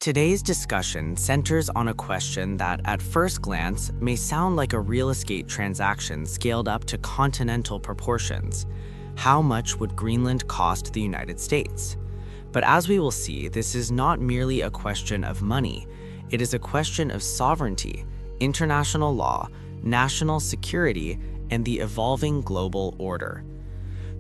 Today's discussion centers on a question that, at first glance, may sound like a real estate transaction scaled up to continental proportions. How much would Greenland cost the United States? But as we will see, this is not merely a question of money. It is a question of sovereignty, international law, national security, and the evolving global order.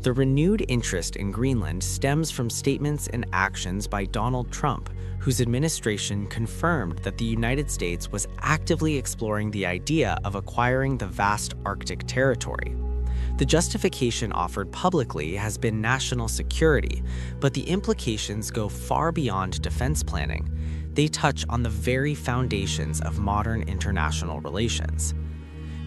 The renewed interest in Greenland stems from statements and actions by Donald Trump, whose administration confirmed that the United States was actively exploring the idea of acquiring the vast Arctic territory. The justification offered publicly has been national security, but the implications go far beyond defense planning. They touch on the very foundations of modern international relations.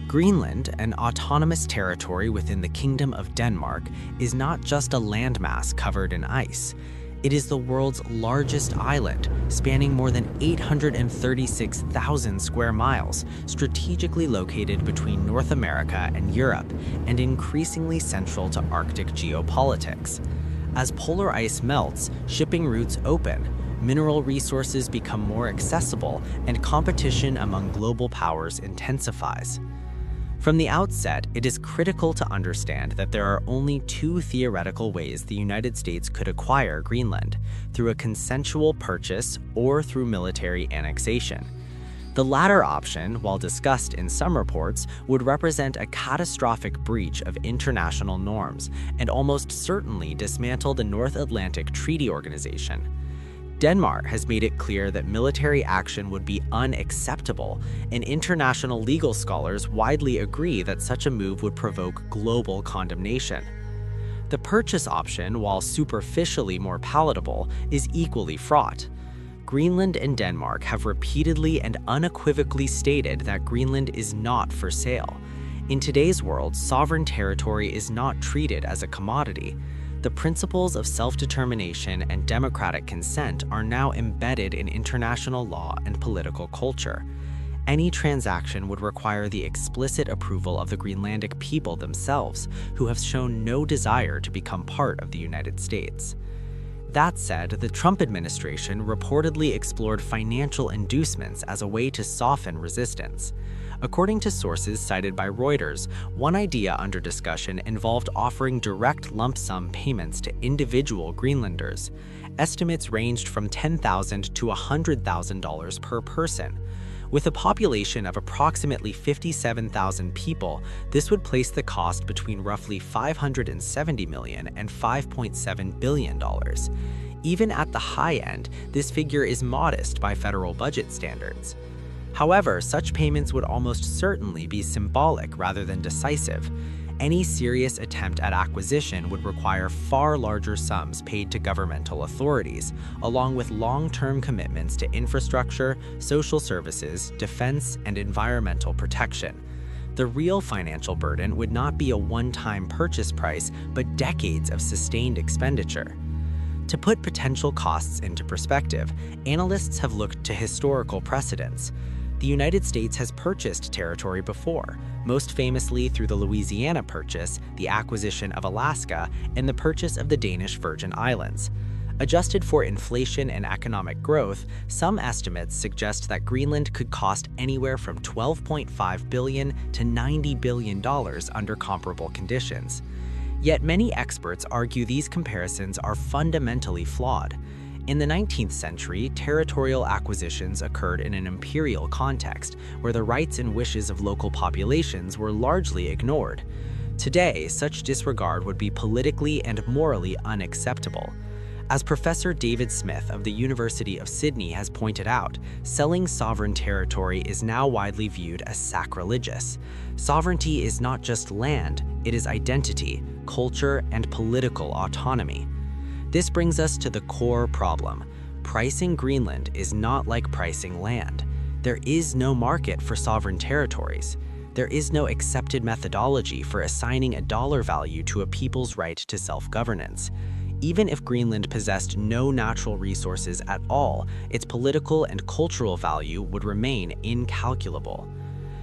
Greenland, an autonomous territory within the Kingdom of Denmark, is not just a landmass covered in ice. It is the world's largest island, spanning more than 836,000 square miles, strategically located between North America and Europe, and increasingly central to Arctic geopolitics. As polar ice melts, shipping routes open, mineral resources become more accessible, and competition among global powers intensifies. From the outset, it is critical to understand that there are only two theoretical ways the United States could acquire Greenland: through a consensual purchase or through military annexation. The latter option, while discussed in some reports, would represent a catastrophic breach of international norms and almost certainly dismantle the North Atlantic Treaty Organization. Denmark has made it clear that military action would be unacceptable, and international legal scholars widely agree that such a move would provoke global condemnation. The purchase option, while superficially more palatable, is equally fraught. Greenland and Denmark have repeatedly and unequivocally stated that Greenland is not for sale. In today's world, sovereign territory is not treated as a commodity. The principles of self-determination and democratic consent are now embedded in international law and political culture. Any transaction would require the explicit approval of the Greenlandic people themselves, who have shown no desire to become part of the United States. That said, the Trump administration reportedly explored financial inducements as a way to soften resistance. According to sources cited by Reuters, one idea under discussion involved offering direct lump sum payments to individual Greenlanders. Estimates ranged from $10,000 to $100,000 per person. With a population of approximately 57,000 people, this would place the cost between roughly $570 million and $5.7 billion. Even at the high end, this figure is modest by federal budget standards. However, such payments would almost certainly be symbolic rather than decisive. Any serious attempt at acquisition would require far larger sums paid to governmental authorities, along with long-term commitments to infrastructure, social services, defense, and environmental protection. The real financial burden would not be a one-time purchase price, but decades of sustained expenditure. To put potential costs into perspective, analysts have looked to historical precedents. The United States has purchased territory before, most famously through the Louisiana Purchase, the acquisition of Alaska, and the purchase of the Danish Virgin Islands. Adjusted for inflation and economic growth, some estimates suggest that Greenland could cost anywhere from $12.5 billion to $90 billion under comparable conditions. Yet many experts argue these comparisons are fundamentally flawed. In the 19th century, territorial acquisitions occurred in an imperial context, where the rights and wishes of local populations were largely ignored. Today, such disregard would be politically and morally unacceptable. As Professor David Smith of the University of Sydney has pointed out, selling sovereign territory is now widely viewed as sacrilegious. Sovereignty is not just land, it is identity, culture, and political autonomy. This brings us to the core problem. Pricing Greenland is not like pricing land. There is no market for sovereign territories. There is no accepted methodology for assigning a dollar value to a people's right to self-governance. Even if Greenland possessed no natural resources at all, its political and cultural value would remain incalculable.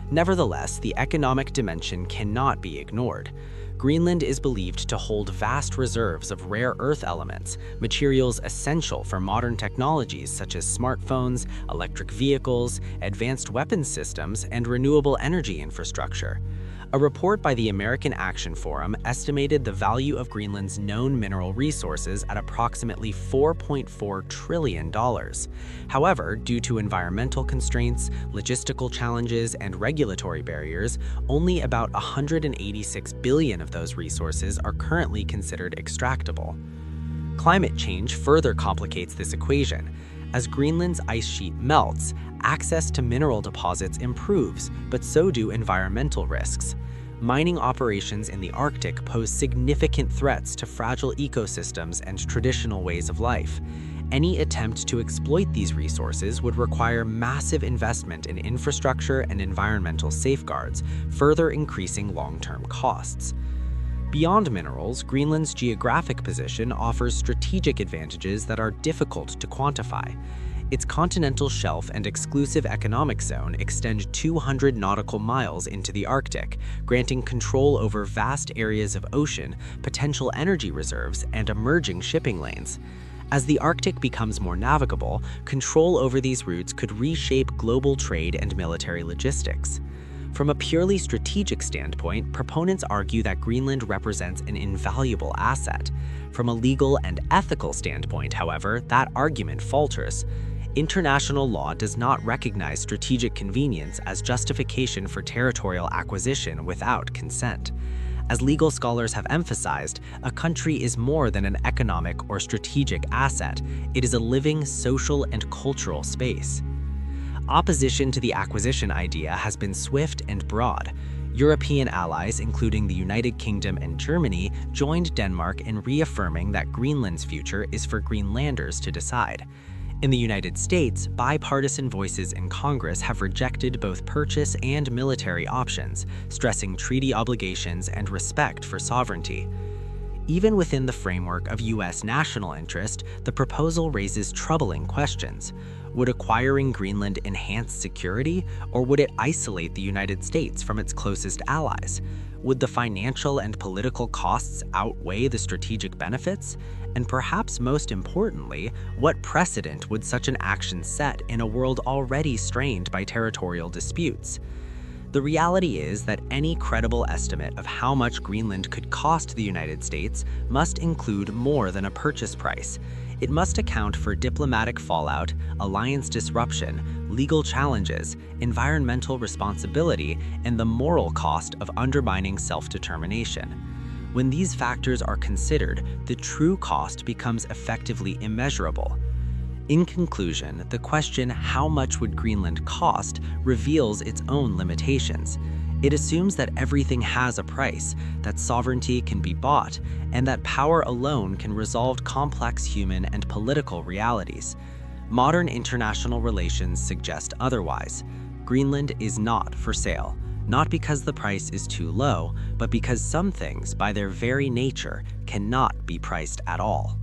Nevertheless, the economic dimension cannot be ignored. Greenland is believed to hold vast reserves of rare earth elements, materials essential for modern technologies such as smartphones, electric vehicles, advanced weapons systems, and renewable energy infrastructure. A report by the American Action Forum estimated the value of Greenland's known mineral resources at approximately $4.4 trillion. However, due to environmental constraints, logistical challenges, and regulatory barriers, only about 186 billion of those resources are currently considered extractable. Climate change further complicates this equation. As Greenland's ice sheet melts, access to mineral deposits improves, but so do environmental risks. Mining operations in the Arctic pose significant threats to fragile ecosystems and traditional ways of life. Any attempt to exploit these resources would require massive investment in infrastructure and environmental safeguards, further increasing long-term costs. Beyond minerals, Greenland's geographic position offers strategic advantages that are difficult to quantify. Its continental shelf and exclusive economic zone extend 200 nautical miles into the Arctic, granting control over vast areas of ocean, potential energy reserves, and emerging shipping lanes. As the Arctic becomes more navigable, control over these routes could reshape global trade and military logistics. From a purely strategic standpoint, proponents argue that Greenland represents an invaluable asset. From a legal and ethical standpoint, however, that argument falters. International law does not recognize strategic convenience as justification for territorial acquisition without consent. As legal scholars have emphasized, a country is more than an economic or strategic asset. It is a living social and cultural space. Opposition to the acquisition idea has been swift and broad. European allies, including the United Kingdom and Germany, joined Denmark in reaffirming that Greenland's future is for Greenlanders to decide. In the United States, bipartisan voices in Congress have rejected both purchase and military options, stressing treaty obligations and respect for sovereignty. Even within the framework of U.S. national interest, the proposal raises troubling questions. Would acquiring Greenland enhance security, or would it isolate the United States from its closest allies? Would the financial and political costs outweigh the strategic benefits? And perhaps most importantly, what precedent would such an action set in a world already strained by territorial disputes? The reality is that any credible estimate of how much Greenland could cost the United States must include more than a purchase price. It must account for diplomatic fallout, alliance disruption, legal challenges, environmental responsibility, and the moral cost of undermining self-determination. When these factors are considered, the true cost becomes effectively immeasurable. In conclusion, the question, how much would Greenland cost, reveals its own limitations. It assumes that everything has a price, that sovereignty can be bought, and that power alone can resolve complex human and political realities. Modern international relations suggest otherwise. Greenland is not for sale, not because the price is too low, but because some things, by their very nature, cannot be priced at all.